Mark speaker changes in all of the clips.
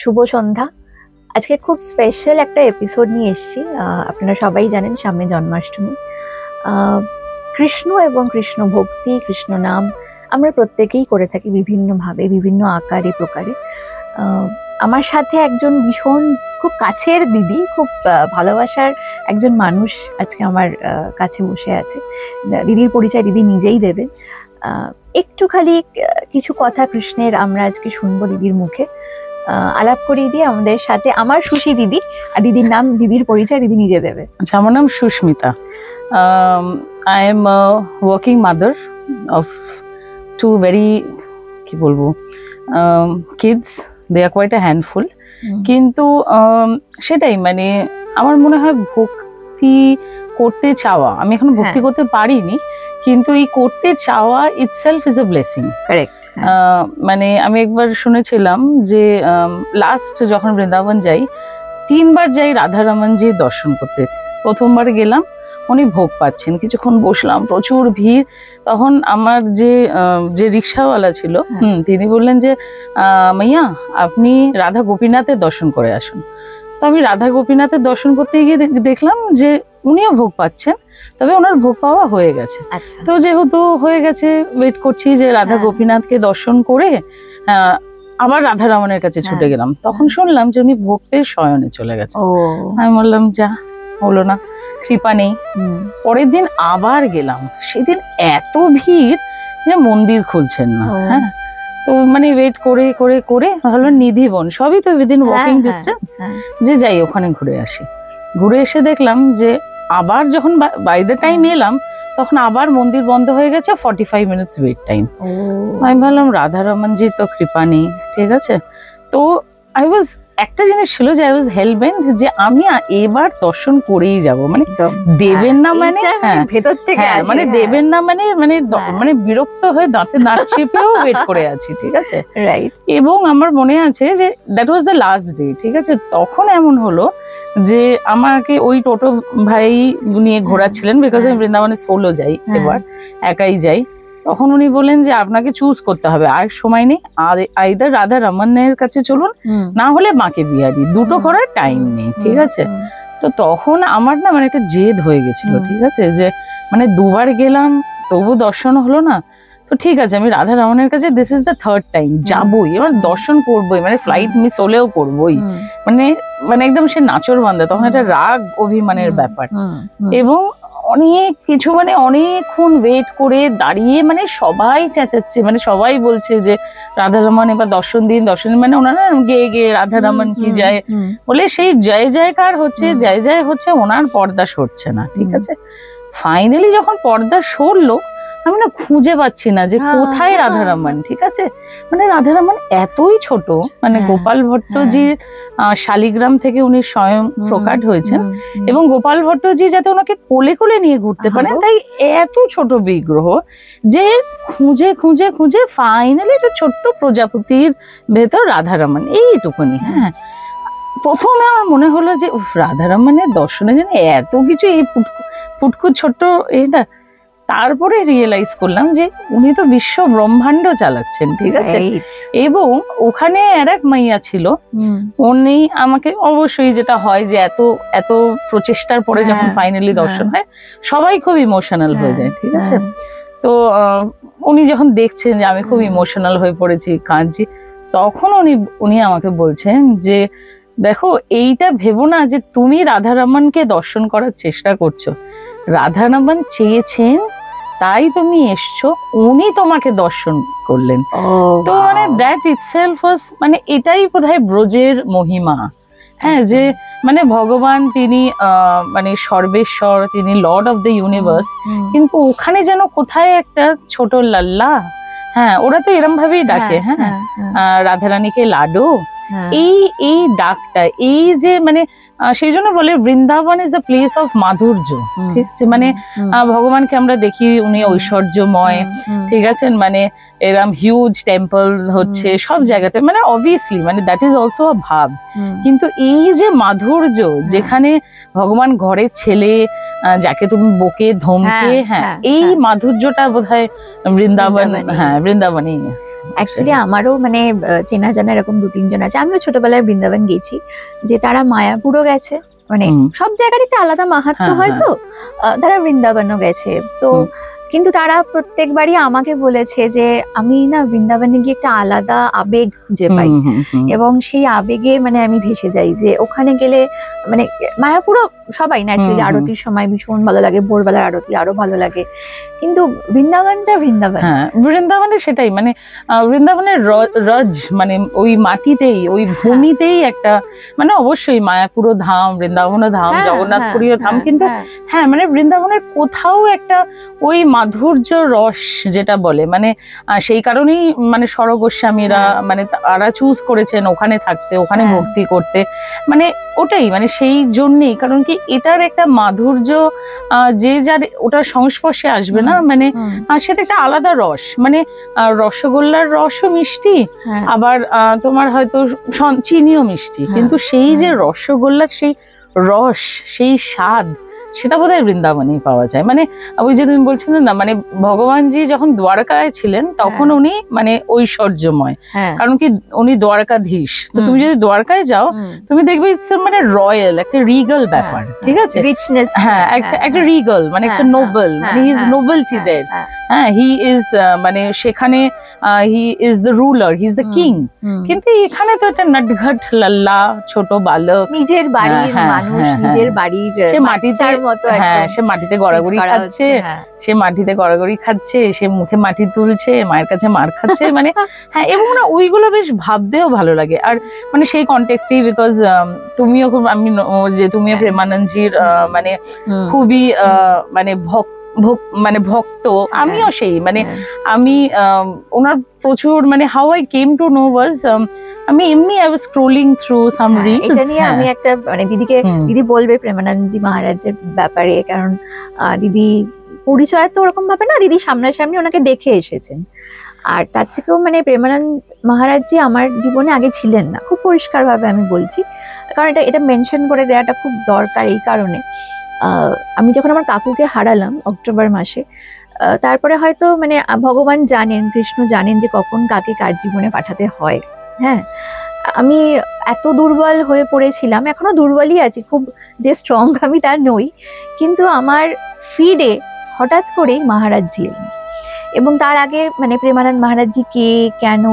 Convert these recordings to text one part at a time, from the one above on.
Speaker 1: শুভ সন্ধ্যা। আজকে খুব স্পেশাল একটা এপিসোড নিয়ে এসেছি। আপনারা সবাই জানেন সামনে জন্মাষ্টমী। কৃষ্ণ এবং কৃষ্ণ ভক্তি, কৃষ্ণ নাম আমরা প্রত্যেকেই করে থাকি বিভিন্নভাবে, বিভিন্ন আকারে প্রকারে। আমার সাথে একজন ভীষণ খুব কাছের দিদি, খুব ভালোবাসার একজন মানুষ আজকে আমার কাছে বসে আছে। দিদির পরিচয় দিদি নিজেই দেবেন। একটু খালি কিছু কথা কৃষ্ণের আমরা আজকে শুনবো দিদির মুখে। আলাপ করিয়ে দিয়ে আমাদের সাথে আমার সুশি দিদি, আর দিদির নাম, দিদির পরিচয় দিদি নিজে দেবে।
Speaker 2: আচ্ছা, আমার নাম Sushmita. I am working mother of two very, কি বলবো, kids. They are quite a handful. কিন্তু সেটাই, মানে আমার মনে হয় ভক্তি করতে চাওয়া, আমি এখন ভক্তি করতে পারিনি, কিন্তু এই করতে চাওয়া itself is a blessing.
Speaker 1: Correct.
Speaker 2: মানে আমি একবার শুনেছিলাম যে লাস্ট যখন বৃন্দাবন যাই, 3 বার যাই রাধারমণজির দর্শন করতে। প্রথমবার গেলাম, উনি ভোগ পাচ্ছেন, কিছুক্ষণ বসলাম, প্রচুর ভিড়। তখন আমার যে রিক্সাওয়ালা ছিল, তিনি বললেন যে মাইয়া, আপনি রাধা গোপীনাথের দর্শন করে আসুন। তো আমি রাধা গোপীনাথের দর্শন করতে গিয়ে দেখলাম যে উনিও ভোগ পাচ্ছেন, তবে ওনার ভোগ পাওয়া হয়ে গেছে। তো যেহেতু হয়ে গেছে, ওয়েট করছি যে রাধা গোপীনাথকে দর্শন করে আবার রাধারমণের কাছে ছুটে গেলাম। তখন শুনলাম যে উনি ভোগ পেয়ে শয়নে চলে গেছে। আমি বললাম যা, হলো না, কৃপা নেই। পরের দিন আবার গেলাম, সেদিন এত ভিড় যে মন্দির খুলছেন না। হ্যাঁ, তো মানে ওয়েট করে করে করে ভাবলাম নিধিবন, সবই তো উইদিন ওয়াকিং ডিস্টেন্স, যে যাই ওখানে ঘুরে আসি। ঘুরে এসে দেখলাম যে আবার যখন বাই দ্য টাইম এলাম, তখন আবার মন্দির বন্ধ হয়ে গেছে, 45 মিনিটস ওয়েট টাইম। আমি ভাবলাম রাধারমণজির তো কৃপা নেই, ঠিক আছে। তো একটা জিনিস ছিল যে আই ওয়াজ হেলবেন্ট যে আমি এবার দর্শন করেই যাব, মানে দেবেন না, মানে
Speaker 1: ভেতর থেকে
Speaker 2: মানে দেবেন না, মানে মানে মানে বিরক্ত হয়ে দাঁতে দাঁত চেপেও ওয়েট করে আছি, ঠিক আছে।
Speaker 1: রাইট।
Speaker 2: এবং আমার মনে আছে যে that was the last day, ঠিক আছে। তখন এমন হলো যে আমাকে ওই টোটো ভাই নিয়ে ঘোরাচ্ছিলেন, বিকজ আমি বৃন্দাবনে সোলো যাই, এবার একাই যাই। তখন উনি বললেন যে আপনাকে চুজ করতে হবে, আর সময় নেই, আইদার রাধারমণের কাছে চলুন, না হলে বাঁকে বিহারি, দুটো করার টাইম নেই, ঠিক আছে। তো তখন আমার না মানে একটা জেদ হয়ে গেছিল, ঠিক আছে, যে মানে 2 বার গেলাম তবু দর্শন হলো না। তো ঠিক আছে, আমি রাধারমণের কাছে this is the 3rd time যাবোই, এবার দর্শন করবোই, মানে ফ্লাইট মিস হলেও করবোই। মানে মানে একদম সে নাচর বান্দা, তখন একটা রাগ অভিমানের ব্যাপার। এবং অনেক কিছু, মানে অনেকক্ষণ ওয়েট করে দাঁড়িয়ে, মানে সবাই চেঁচাচ্ছে, মানে সবাই বলছে যে রাধারমণ এবার দর্শন দিন, দর্শন, মানে ওনারা গেয়ে গেয়ে রাধারমণ কি যায় বলে সেই জয় জয়কার হচ্ছে, জয় জয় হচ্ছে, ওনার পর্দা সরছে না, ঠিক আছে। ফাইনালি যখন পর্দা সরলো, আমি না খুঁজে পাচ্ছি না যে কোথায় রাধারমণ, ঠিক আছে। মানে রাধারমণ এতই ছোট, মানে গোপাল ভট্টজির শালিগ্রাম থেকে উনি স্বয়ং প্রকাট হয়েছেন, এবং গোপাল ভট্টজি যাতে ওনাকে কোলে কোলে নিয়ে ঘুরতে পারেন, তাই এত ছোট বিগ্রহ যে খুঁজে খুঁজে খুঁজে ফাইনালি একটা ছোট্ট প্রজাপতির ভেতর রাধারমণ, এইটুকুনি। হ্যাঁ, প্রথমে আমার মনে হলো যে রাধারমণের দর্শনের জন্য এত কিছু, এই ফুটকুট ছোট্ট এটা। তারপরে রিয়েলাইজ করলাম যে উনি তো বিশ্ব ব্রহ্মাণ্ড চালাচ্ছেন, ঠিক আছে। এবং ওখানে আর এক মাইয়া ছিল, উনি আমাকে অবশ্যই, যেটা হয় যে এত এত প্রচেষ্টার পরে যখন ফাইনালি দর্শন হয়, সবাই খুব ইমোশনাল হয়ে যায়, ঠিক আছে। তো উনি যখন দেখছেন যে আমি খুব ইমোশনাল হয়ে পড়েছি, কাঁদছি, তখন উনি আমাকে বলছেন যে দেখো, এইটা ভেবো না যে তুমি রাধারমণকে দর্শন করার চেষ্টা করছো, রাধারমণ চেয়েছেন তাই তুমি এসছো, উনি তোমাকে দর্শন করলেন। তো মানে দ্যাট ইটসেলফ ওয়াজ, মানে এটাই বোধহয় ব্রজের মহিমা। হ্যাঁ, যে মানে ভগবান তিনি মানে সর্বেশ্বর, তিনি লর্ড অফ দ্য ইউনিভার্স, কিন্তু ওখানে যেন কোথায় একটা ছোট লাল্লা, হ্যাঁ ওরা তো এরম ভাবেই ডাকে, হ্যাঁ রাধারানীকে লাডো, এই ডাকটা, এই যে মানে সেই জন্য বলে Vrindavan is a place of মাধুর্য, ঠিক আছে। মানে ভগবানকে আমরা দেখি উনি ঐশ্বর্যময়, ঠিক আছে, মানে এরম হিউজ টেম্পল হচ্ছে সব জায়গাতে, মানে অবভিয়াসলি মানে দ্যাট ইজ অলসো আ ভাব। কিন্তু এই যে মাধুর্য, যেখানে ভগবান ঘরের ছেলে, যাকে তুমি বকে ধমকে, হ্যাঁ এই মাধুর্যটা বোধহয় বৃন্দাবন, হ্যাঁ বৃন্দাবনই।
Speaker 1: অ্যাকচুয়ালি আমারও মানে চেনা জানা এরকম 2-3 জন আছে। আমিও ছোটবেলায় বৃন্দাবন গেছি, যে তারা মায়াপুরও গেছে, মানে সব জায়গার একটা আলাদা মাহাত্ম্য হয় তো, তারা বৃন্দাবনও গেছে তো। কিন্তু তারা প্রত্যেকবারই আমাকে বলেছে যে আমি না বৃন্দাবনে গিয়ে একটা আলাদা আবেগ খুঁজে পাই, এবং সেই আবেগে মানে আমি ভেসে যাই, যে ওখানে গেলে মানে মায়াপুরও সবাই ন্যাচারালি আরতির সময় ভীষণ ভালো লাগে, ভোরবেলার আরতি আরো ভালো লাগে, কিন্তু বৃন্দাবনটা বৃন্দাবন।
Speaker 2: হ্যাঁ, বৃন্দাবনে সেটাই, মানে বৃন্দাবনের রজ মানে ওই মাটিতেই, ওই ভূমিতেই একটা, মানে অবশ্যই মায়াপুরও ধাম, বৃন্দাবনও ধাম, জগন্নাথপুরীও ধাম, কিন্তু হ্যাঁ মানে বৃন্দাবনের কোথাও একটা ওই মাধুর্য রস যেটা বলে, মানে সেই কারণেই মানে স্বর গোস্বামীরা মানে তারা চুজ করেছেন ওখানে থাকতে, ওখানে ভক্তি করতে, মানে ওটাই, মানে সেই জন্যেই, কারণ কি এটার একটা মাধুর্য যে যার ওটার সংস্পর্শে আসবে না, মানে সেটা একটা আলাদা রস, মানে রসগোল্লার রসও মিষ্টি, আবার তোমার হয়তো চিনিও মিষ্টি, কিন্তু সেই যে রসগোল্লার সেই রস, সেই স্বাদ, সেটা বোধহয় বৃন্দাবনেই পাওয়া যায়। মানে ওই যে তুমি বলছিলে না, মানে ভগবানজি যখন দ্বারকায় ছিলেন তখন উনি মানে ঐশ্বর্যময়, কারণ কি উনি দ্বারকাধীশ, তো তুমি যদি দ্বারকায় যাও তুমি দেখবে ইটস মানে রয়্যাল, একটা রিগাল ব্যাপার, ঠিক আছে,
Speaker 1: রিচনেস,
Speaker 2: হ্যাঁ একটা রিগাল, মানে একটা নোবেল, মানে হি ইজ নোবেলটি দেয়ার, হ্যাঁ হি ইজ মানে সেখানে he is the ruler, he is the king. কিন্তু এখানে তো একটা নটঘট লাল্লা ছোট বালক,
Speaker 1: নিজের বাড়ির মানুষ, নিজের বাড়ির,
Speaker 2: সে মাটিতে, হ্যাঁ সে মাটিতে গড়াগড়ি খাচ্ছে, সে মাটিতে গড়াগড়ি খাচ্ছে, সে মুখে মাটি তুলছে, মায়ের কাছে মার খাচ্ছে, মানে হ্যাঁ, এবং না ওইগুলো বেশ ভাবতেও ভালো লাগে। আর মানে সেই কনটেক্সটেই, বিকজ তুমিও খুব, আমি যে তুমিও প্রেমানন্দজির মানে খুবই মানে মানে ভক্ত, আমিও সেই, মানে আমি ওনার প্রচুর, মানে how I came to know was আমি এমনি I was scrolling through some reels,
Speaker 1: এটা নিয়ে আমি একটা মানে দিদি বলবে প্রেমানন্দজি মহারাজের ব্যাপারে, কারণ দিদি পরিচয় তো ওরকম ভাবে না, দিদি সামনাসামনি ওনাকে দেখে এসেছেন। আর তার থেকেও মানে প্রেমানন্দ মহারাজজি আমার জীবনে আগে ছিলেন না, খুব পরিষ্কারভাবে আমি বলছি, কারণ এটা মেনশন করে দেওয়াটা খুব দরকার। এই কারণে আমি যখন আমার কাকুকে হারালাম অক্টোবর মাসে, তারপরে হয়তো মানে ভগবান জানেন, কৃষ্ণ জানেন যে কখন কাকে কার জীবনে পাঠাতে হয়। হ্যাঁ, আমি এত দুর্বল হয়ে পড়েছিলাম, এখনো দুর্বলই আছি, খুব যে স্ট্রং আমি তা নই, কিন্তু আমার ফিডে হঠাৎ করেই মহারাজজি এলেন, এবং তার আগে মানে প্রেমানন্দ মহারাজজি কে, কেন,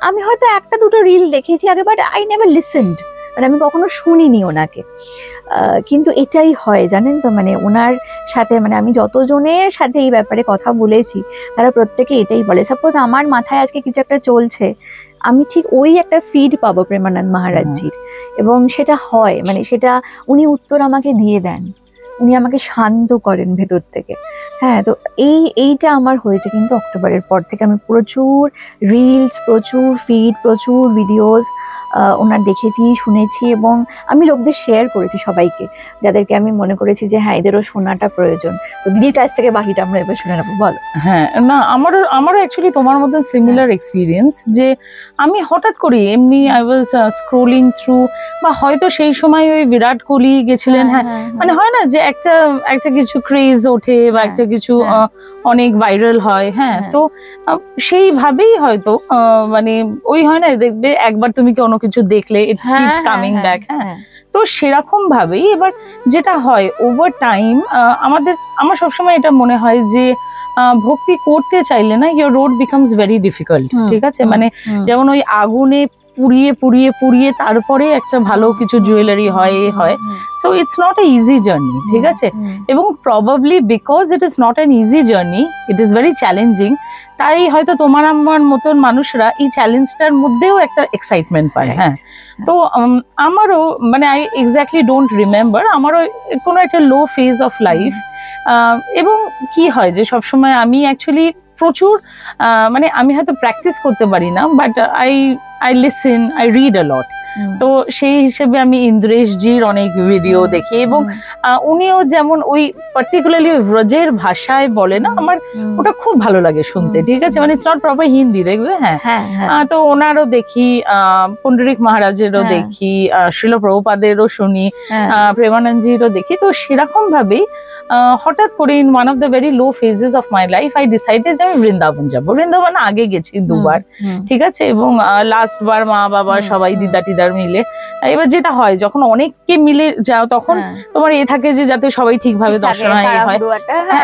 Speaker 1: আমি হয়তো 1-2 রিল দেখেছি আগে, বাট আই নেভার লিসেন্ড, মানে আমি কখনো শুনিনি ওনাকে। কিন্তু এটাই হয় জানেন তো, মানে ওনার সাথে, মানে আমি যতজনের সাথে এই ব্যাপারে কথা বলেছি তারা প্রত্যেকে এটাই বলে, সাপোজ আমার মাথায় আজকে কিছু একটা চলছে, আমি ঠিক ওই একটা ফিড পাবো প্রেমানন্দ মহারাজজির, এবং সেটা হয়, মানে সেটা উনি উত্তর আমাকে দিয়ে দেন, উনি আমাকে শান্ত করেন ভেতর থেকে। হ্যাঁ, তো এইটা আমার হয়েছে, কিন্তু অক্টোবরের পর থেকে আমি প্রচুর রিলস, প্রচুর ফিড, প্রচুর ভিডিওস ওনার দেখেছি, শুনেছি, এবং আমি লোকদের শেয়ার করেছি সবাইকে, যাদেরকে আমি মনে করেছি যে হ্যাঁ এদেরও শোনাটা প্রয়োজন। তো দিদির কাছ থেকে বাকিটা আমরা এবার শুনে নেবো, বলো।
Speaker 2: হ্যাঁ, না আমারও অ্যাকচুয়ালি তোমার মতন সিমিলার এক্সপিরিয়েন্স, যে আমি হঠাৎ করে এমনি আই ওয়াজ স্ক্রোলিং থ্রু, বা হয়তো সেই সময় ওই বিরাট কোহলি গেছিলেন, হ্যাঁ মানে হয় না যে একটা কিছু ক্রেজ ওঠে, বা একটা কিছু অনেক ভাইরাল হয়, হ্যাঁ, তো সেইভাবেই হয়তো মানে ওই হয় না, দেখবে একবার তুমি কোনো কিছু দেখলে ইট কিপস কামিং ব্যাক, হ্যাঁ, তো সেরকম ভাবেই এবার যেটা হয় ওভার টাইম, আমার সবসময় এটা মনে হয় যে ভক্তি করতে চাইলে না, your road becomes very difficult, ঠিক আছে, মানে যেমন ওই আগুনে পুড়িয়ে পুড়িয়ে পুড়িয়ে তারপরে একটা ভালো কিছু জুয়েলারি হয়, so it's not a easy journey, ঠিক আছে, এবং probably because it is not an easy journey, it is very challenging, তাই হয়তো তোমার আমার মতন মানুষরা এই চ্যালেঞ্জটার মধ্যেও একটা এক্সাইটমেন্ট পায়। হ্যাঁ, তো আমারও মানে আই এক্স্যাক্টলি ডোন্ট রিমেম্বার, আমারও কোনো একটা লো ফেজ অফ লাইফ, এবং কি হয় যে সবসময় আমি অ্যাকচুয়ালি প্রচুর মানে আমি হয়তো প্র্যাকটিস করতে পারি না, but I listen, I read a lot, তো সেই হিসেবে আমি ইন্দ্রেশজির অনেক ভিডিও দেখি, এবং উনিও যেমন ওই পার্টিকুলারলি ব্রজের ভাষায় বলে না, আমার ওটা খুব ভালো লাগে শুনতে, ঠিক আছে, মানে ইটস নট প্রপার হিন্দি, দেখবে, হ্যাঁ, তো ওনারও দেখি, পুন্ডরিক মহারাজেরও দেখি, শ্রীল প্রভুপাদেরও শুনি, প্রেমানন্দজিরও দেখি। তো সেরকম ভাবেই হঠাৎ করে in one of the very low phases of my life I decided যে আমি বৃন্দাবন যাবো। বৃন্দাবন আগে গেছি 2 বার, ঠিক আছে, এবং লাস্ট বার মা বাবা সবাই দিদা টিদার মিলে। এবার যেটা হয় যখন অনেককে মিলে যাও তখন তোমার থাকে যে যাতে সবাই ঠিকভাবে দর্শন হয়,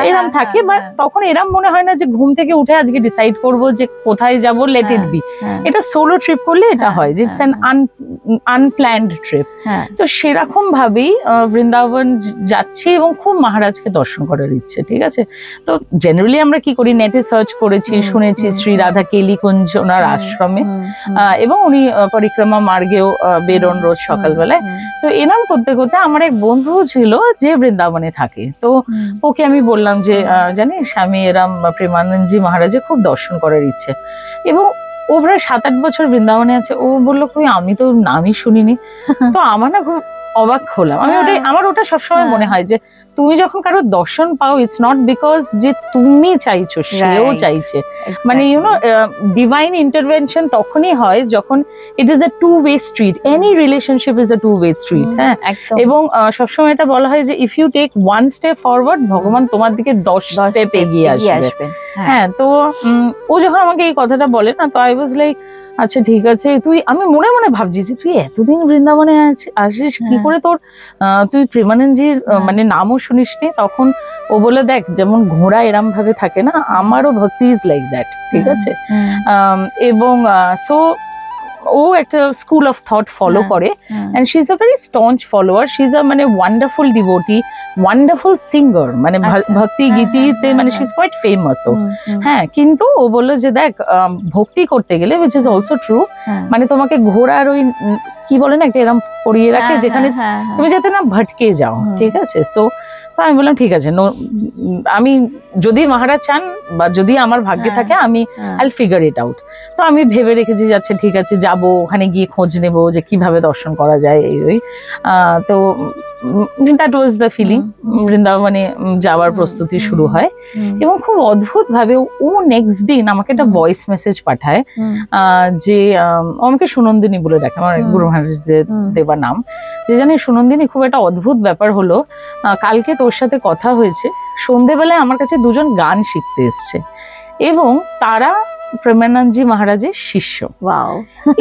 Speaker 2: এরম থাকে, বাট তখন এরম মনে হয় না যে ঘুম থেকে উঠে আজকে ডিসাইড করবো যে কোথায় যাবো, লেট ইট বি। এটা সোলো ট্রিপ করলে এটা হয় যে ইটস অ্যান আনপ্ল্যান্ড ট্রিপ। তো সেরকম ভাবেই বৃন্দাবন যাচ্ছি এবং খুব মহারাজকে দর্শন করার ইচ্ছে, ঠিক আছে। তো জেনারেলি আমরা কি করি, নেটে সার্চ করেছি, শুনেছি শ্রী রাধা কেলিকুঞ্জ ওনার আশ্রমে, এবং উনি পরিক্রমা মার্গেও বেরোন রোজ সকালবেলায়। তো এরম করতে করতে আমার এক বন্ধু ছিল যে বৃন্দাবনে থাকে, তো ওকে আমি বললাম যে জানিস আমি এরম প্রেমানন্দজি মহারাজের খুব দর্শন করার ইচ্ছে, এবং ও প্রায় 7-8 বছর বৃন্দাবনে আছে। ও বললো কই আমি তো নামই শুনিনি। তো আমার না খুব অবাক হলাম। আমি ওটাই, আমার ওটা সবসময় মনে হয় যে তুমি যখন কারো দর্শন পাও, ইটস নট বিকজ যে তুমি চাইছো, সেও চাইছে, মানে ইউনো ডিভাইন ইন্টারভেনশন তখনই হয় যখন it is a 2-way street. Any relationship is a 2-way street, হ্যাঁ, এবং সবসময় এটা বলা হয় যে if you take 1 step forward, ভগবান তোমার দিকে 10 স্টেপ এগিয়ে আসবে। হ্যাঁ, তো ও যখন আমাকে এই কথাটা বলে না, তো আই ওয়াজ লাইক আচ্ছা ঠিক আছে, তুই, আমি মনে মনে ভাবছি যে তুই এতদিন বৃন্দাবনে আসিস কি করে, তোর তুই প্রেমানন্দজির মানে নামও শুনিসনি। তখন ও বলে দেখ যেমন ঘোড়া এরম ভাবে থাকে না, আমারও ভক্তি ইজ লাইক দ্যাট, ঠিক আছে। এবং সো ও একটা স্কুল অফ থট ফলো করে, and she is a very staunch follower, she is a মানে ওয়ান্ডারফুল ডিভোটি, ওয়ান্ডারফুল সিঙ্গার, মানে ভক্তি গীতিতে মানে শি ইজ কোয়াইট ফেমাস। ও হ্যাঁ, কিন্তু ও বললো যে দেখ ভক্তি করতে গেলে, উইচ ইজ অলসো ট্রু, মানে তোমাকে ঘোড়ার ওই কি বলে না একটা এরম পরিয়ে রাখে যেখানে তুমি যাতে না ভটকে যাও, ঠিক আছে। সো আমি বললাম ঠিক আছে, আমি যদি মহারাজ চান বা যদি আমার ভাগ্যে থাকে আমি আইল ফিগার ইট আউট। তো আমি ভেবে রেখেছি যাচ্ছে ঠিক আছে যাবো, ওখানে গিয়ে খোঁজ নেবো যে কিভাবে দর্শন করা যায়, এই তো দ্যাট ওয়াজ দ্য ফিলিং। বৃন্দাবনে যাওয়ার প্রস্তুতি শুরু হয়, এবং খুব অদ্ভুত ভাবে ও নেক্সট দিন আমাকে একটা ভয়েস মেসেজ পাঠায়, যে আমাকে সুনন্দিনী বলে ডাকে, আমার গুরু মহারাজ যে দেবা নাম, যে জানি সুনন্দিনী খুব একটা অদ্ভুত ব্যাপার হলো, কালকে তোর সাথে কথা হয়েছে, সন্ধেবেলায় আমার কাছে 2জন গান শিখতে এসছে, এবং তারা प्रेमानंद जी महाराज शिष्य। वाओ।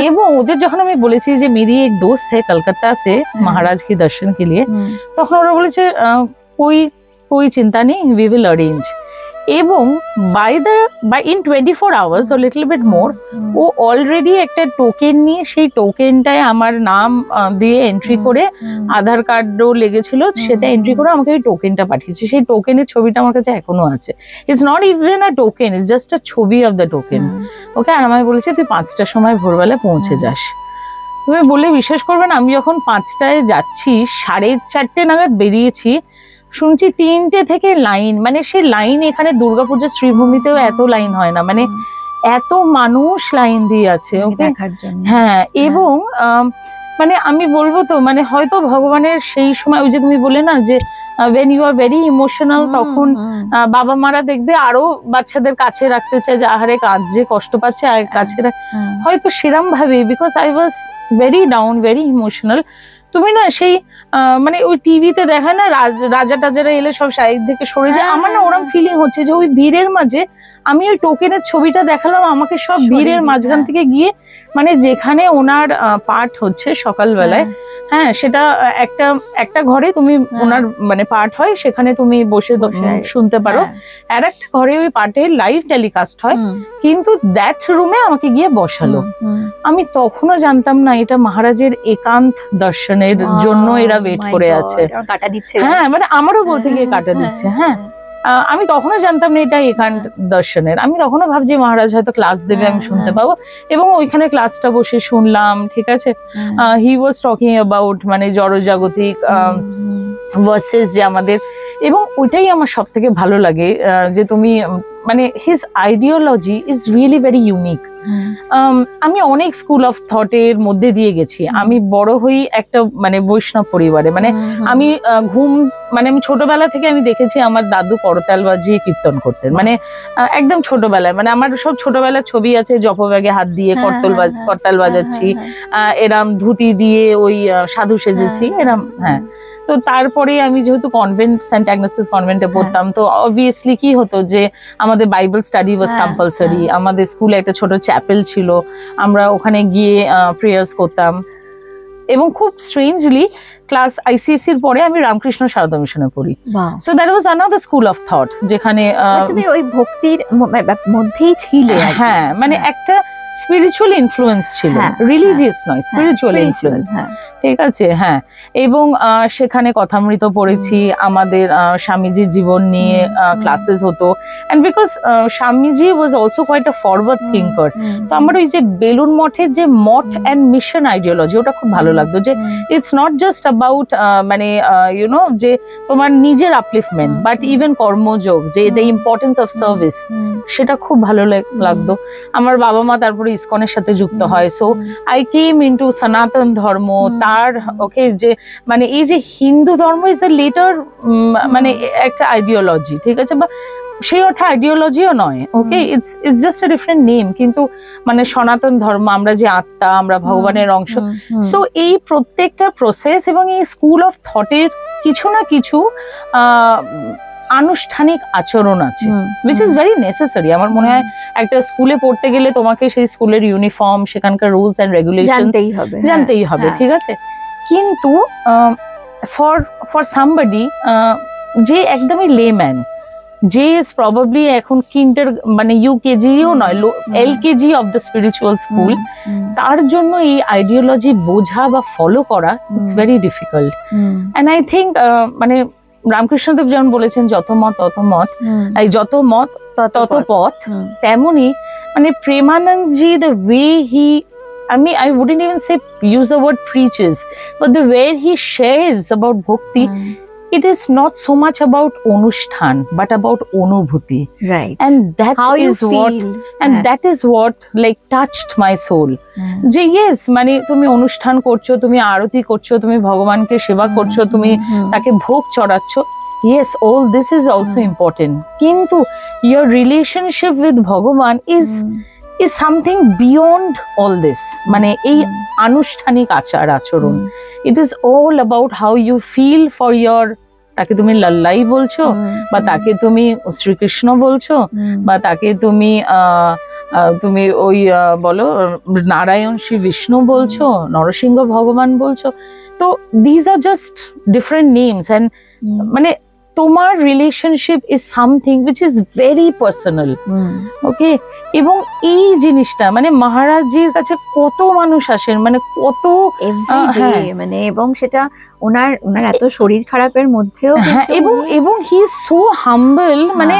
Speaker 2: एवं ওদের যখন আমি বলেছি যে मेरी एक दोस्त है कलकत्ता से महाराज के दर्शन के लिए, তখন ওরা বলেছে कोई चिंता नहीं, we will arrange। এবং by in 24 hours or little bit more ও অলরেডি একটা টোকেন নিয়ে সেই টোকেনটায় আমার নাম দিয়ে এন্ট্রি করে আধার কার্ডও লেগেছিল, সেটা এন্ট্রি করে আমাকে ওই টোকেনটা পাঠিয়েছে। সেই টোকেনের ছবিটা আমার কাছে এখনো আছে। It's not even a token, it's just আ ছবি অফ দ্য টোকেন। ওকে, আর আমায় বলেছে তুই 5টার সময় ভোরবেলা পৌঁছে যাস। তুমি বলে বিশ্বাস করবে না, আমি যখন 5টায় যাচ্ছি 4:30 নাগাদ বেরিয়েছি, শুনছি 3টে থেকে লাইন, মানে সে লাইন এখানে দুর্গাপূজার শ্রীভূমিতেও এত লাইন হয় না, মানে এত মানুষ লাইন দিয়ে আছে ওকে দেখার জন্য। হ্যাঁ, এবং মানে আমি বলবো তো, মানে হয়তো ভগবানের সেই সময় ওই যে তুমি বলে না যে when you are very emotional, তখন বাবা মারা দেখবে আরো বাচ্চাদের কাছে রাখতে চায় যে আহারে কাঁদছে, কষ্ট পাচ্ছে, আর কাছে হয়তো সেরম ভাবে, because I was very down, very emotional. তুমি না সেই মানে ওই টিভিতে দেখায় না রাজা টাজারা এলে সব সাইড থেকে সরে যায়, আমার না ওরম ফিলিং হচ্ছে যে ওই ভিড়ের মাঝে আমি ওই টোকেনের ছবিটা দেখালাম, আমাকে সব ভিড়ের মাঝখান থেকে গিয়ে, মানে যেখানে ওনার পাঠ হচ্ছে সকালবেলায়, হ্যাঁ সেটা একটা ঘরে তুমি ওনার মানে পাঠ হয়, সেখানে তুমি বসে শুনতে পারো, আর একটা ঘরে ওই পাঠের লাইভ টেলিকাস্ট হয়, কিন্তু দ্যাট রুমে আমাকে গিয়ে বসালো। আমি তখনও জানতাম না এটা মহারাজের একান্ত দর্শনের জন্য এরা ওয়েট করে আছে। হ্যাঁ, মানে আমারও বলতে গিয়ে কাটা দিচ্ছে। হ্যাঁ, আমি তখনও জানতাম না এটা একান্ত দর্শনের। আমি তখনও ভাবছি মহারাজ হয়তো ক্লাস দেবে, আমি শুনতে পাবো, এবং ওইখানে ক্লাসটা বসে শুনলাম। ঠিক আছে, হি ওয়াজ টকিং অ্যাবাউট মানে জড়জাগতিক ভার্সেস যে আমাদের, এবং ওইটাই আমার সব থেকে ভালো লাগে যে তুমি মানে his ideology is really very unique. আমি অনেক স্কুল অফ থটের মধ্যে দিয়ে গেছি। আমি বড় হই একটা মানে বৈষ্ণব পরিবারে, মানে আমি মানে আমি ছোটবেলা থেকে আমি দেখেছি আমার দাদু করতাল বাজিয়ে কীর্তন করতেন, মানে একদম ছোটবেলায়, মানে আমার সব ছোটবেলার ছবি আছে, জপব্যাগে হাত দিয়ে করতাল বাজাচ্ছি, এরম ধুতি দিয়ে ওই সাধু সেজেছি এরম। হ্যাঁ, তো তারপরে আমি যেহেতু কনভেন্ট, সেন্ট অ্যাগনেসিস কনভেন্টে পড়তাম, তো অবভিয়াসলি কি হতো যে আমাদের বাইবেল স্টাডি ওয়াজ কম্পালসারি। আমাদের স্কুলে একটা ছোট চ্যাপেল ছিল, আমরা ওখানে গিয়ে প্রেয়ার্স করতাম। এবং খুব স্ট্রেঞ্জলি ক্লাস আইসিএসসি এর পরে আমি রামকৃষ্ণ সারদা মিশনে পড়ি। So that was another school of thought, যেখানে
Speaker 1: তুমি ওই ভক্তির মধ্যেই ছিলে।
Speaker 2: হ্যাঁ, মানে একটা স্পিরিচুয়াল ইনফ্লুয়েন্স ছিল, রিলিজিয়াস নয়, স্পিরিচুয়াল ইনফ্লুয়েন্স। ঠিক আছে, হ্যাঁ। এবং সেখানে কথামৃত পড়েছি, আমাদের স্বামীজির জীবন নিয়ে ক্লাসেস হতো। And because Swamiji was also quite a forward thinker, তো আমার ওই যে বেলুন মঠের যে মঠ অ্যান্ড মিশন আইডিওলজি, ওটা খুব ভালো লাগতো। যে ইটস নট জাস্ট অ্যাবাউট মানে ইউনো যে তোমার নিজের আপলিফমেন্ট, বাট ইভেন কর্মযোগ, যে দ্য ইম্পর্টেন্স অফ সার্ভিস, সেটা খুব ভালো লাগতো। আমার বাবা মা তারপরে ইসকনের সাথে যুক্ত হয়। সো আই কেম ইনটু সনাতন ধর্ম। তার ওকে যে মানে এই যে হিন্দু ধর্ম ইজ এ লেটার মানে একটা আইডিওলজি, ঠিক আছে, বা সেই অর্থে আইডিওলজিও নয়, okay, it's just a different name. কিন্তু মানে সনাতন ধর্ম, আমরা যে আত্মা, আমরা ভগবানের অংশ। সো এই প্রত্যেকটা প্রসেস এবং এই স্কুল অফ থটের কিছু না কিছু আনুষ্ঠানিক আচরণ আছে, which is very necessary. আমার মনে হয় একটা স্কুলে পড়তে গেলে তোমাকে সেই স্কুলের ইউনিফর্ম, সেখানকার রুলস এন্ড রেগুলেশন জানতেই হবে, ঠিক আছে। কিন্তু ফর সামবডি যে একদমই লেম্যান, যে ইজ প্রবাবলি এখন কিন্ডার মানে ইউকেজিও নয়, LKG of the spiritual school, তার জন্য এই আইডিওলজি বোঝা বা ফলো করা it's very difficult. And I think মানে রামকৃষ্ণদেব যেমন বলেছেন, যত মত তত মত, এই যত মত তত পথ, তেমনি মানে Premanandji, the way he, I wouldn't even say use the word preaches, but the way he shares about bhakti, it is not so much about অনুষ্ঠান but about অনুভূতি,
Speaker 1: right?
Speaker 2: And that
Speaker 1: how
Speaker 2: is what, and that is what like touched my soul. যে yes, মানে তুমি অনুষ্ঠান করছো, তুমি আরতি করছো, তুমি ভগবানকে সেবা করছো, তুমি তাকে ভোগ চড়াচ্ছ, yes, all this is also important, কিন্তু your relationship with ভগবান is something beyond all this. মানে এই আনুষ্ঠানিক আচরণ, it is all about how you feel for your, তাকে তুমি লাল্লাই বলছো, বা তাকে তুমি শ্রীকৃষ্ণ বলছো, বা তাকে তুমি তুমি ওই বলো নারায়ণ শ্রী বিষ্ণু বলছো, নরসিংহ ভগবান বলছো। তো these are just different names, and মানে তোমার relationship is something which is very personal, okay. এবং এই জিনিসটা মানে মহারাজজির কাছে কত মানুষ আসেন, মানে কত
Speaker 1: মানে, এবং সেটা ওনার এত শরীর খারাপের মধ্যেও,
Speaker 2: এবং হি ইজ সো হাম্বল, মানে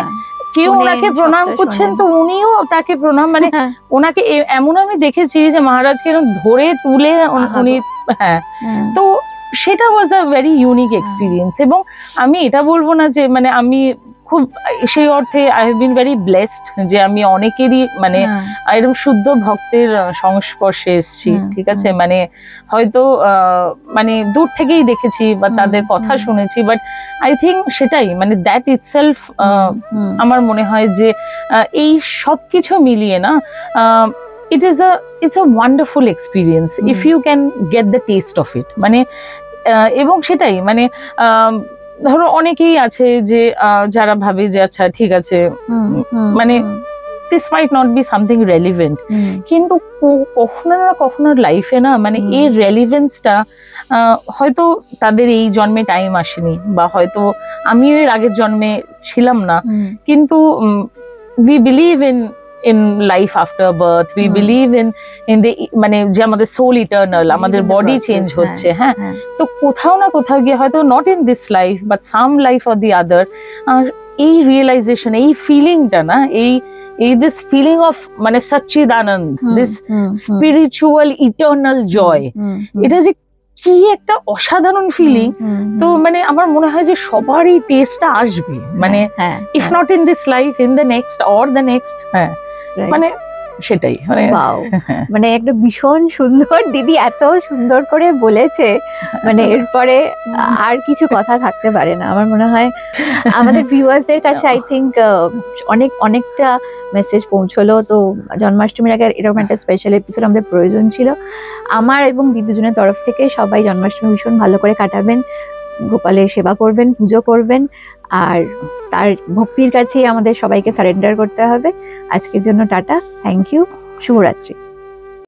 Speaker 2: কেউ ওনাকে প্রণাম করছেন তো উনিও তাকে প্রণাম, মানে ওনাকে এমন আমি দেখেছি যে মহারাজকে ধরে তুলে উনি, হ্যাঁ। তো সেটা ওয়াজ আ ভেরি ইউনিক এক্সপিরিয়েন্স। এবং আমি এটা বলবো না যে মানে আমি খুব সেই অর্থে I have been very blessed যে আমি অনেকেরই মানে এরকম শুদ্ধ ভক্তের সংস্পর্শে এসেছি, ঠিক আছে। মানে হয়তো মানে দূর থেকেই দেখেছি বা তাদের কথা শুনেছি, বাট আই থিঙ্ক সেটাই মানে দ্যাট ইটসেলফ আমার মনে হয় যে এই সব কিছু মিলিয়ে না, it's a wonderful experience if you can get the taste of it. মানে এবং সেটাই মানে ধরো অনেকেই আছে যে যারা ভাবে যে আচ্ছা ঠিক আছে, মানে this might not be something relevant, কিন্তু কখনো না কখনো লাইফে না মানে এই রেলিভেন্সটা হয়তো তাদের এই জন্মে টাইম আসেনি, বা হয়তো আমিও এর আগের জন্মে ছিলাম না, কিন্তু we believe in life after birth, we believe in the মানে যে আমাদের সোল ইটার্নাল, আমাদের বডি চেঞ্জ হচ্ছে, হ্যাঁ। তো কোথাও না কোথাও গিয়ে হয়তো not in this life but some life or the other, এই রিয়েলাইজেশন, এই ফিলিংটা না, এই দিস ফিলিং অফ মানে সচ্চিদানন্দ, দিস স্পিরিচুয়াল ইটার্নাল জয়, এটা যে কি একটা অসাধারণ ফিলিং। তো মানে আমার মনে হয় যে সবারই টেস্টটা আসবে, মানে if not in this life, in the next or the next. হ্যাঁ, মানে সেটাই,
Speaker 1: মানে একটা ভীষণ সুন্দর, দিদি এত সুন্দর করে বলেছে, মানে এরপরে আর কিছু কথা থাকতে পারে না। আমার মনে হয় আমাদের ভিউয়ার্সদের কাছে আই থিঙ্ক অনেকটা মেসেজ পৌঁছলো। তো জন্মাষ্টমীর আগে এরকম একটা স্পেশাল এপিসোড আমাদের প্রয়োজন ছিল। আমার এবং দিদি দুজনের তরফ থেকে সবাই জন্মাষ্টমী ভীষণ ভালো করে কাটাবেন, গোপালের সেবা করবেন, পুজো করবেন, আর তার ভক্তির কাছেই আমাদের সবাইকে সারেন্ডার করতে হবে। আজকের জন্য টাটা, থ্যাংক ইউ, শুভরাত্রি।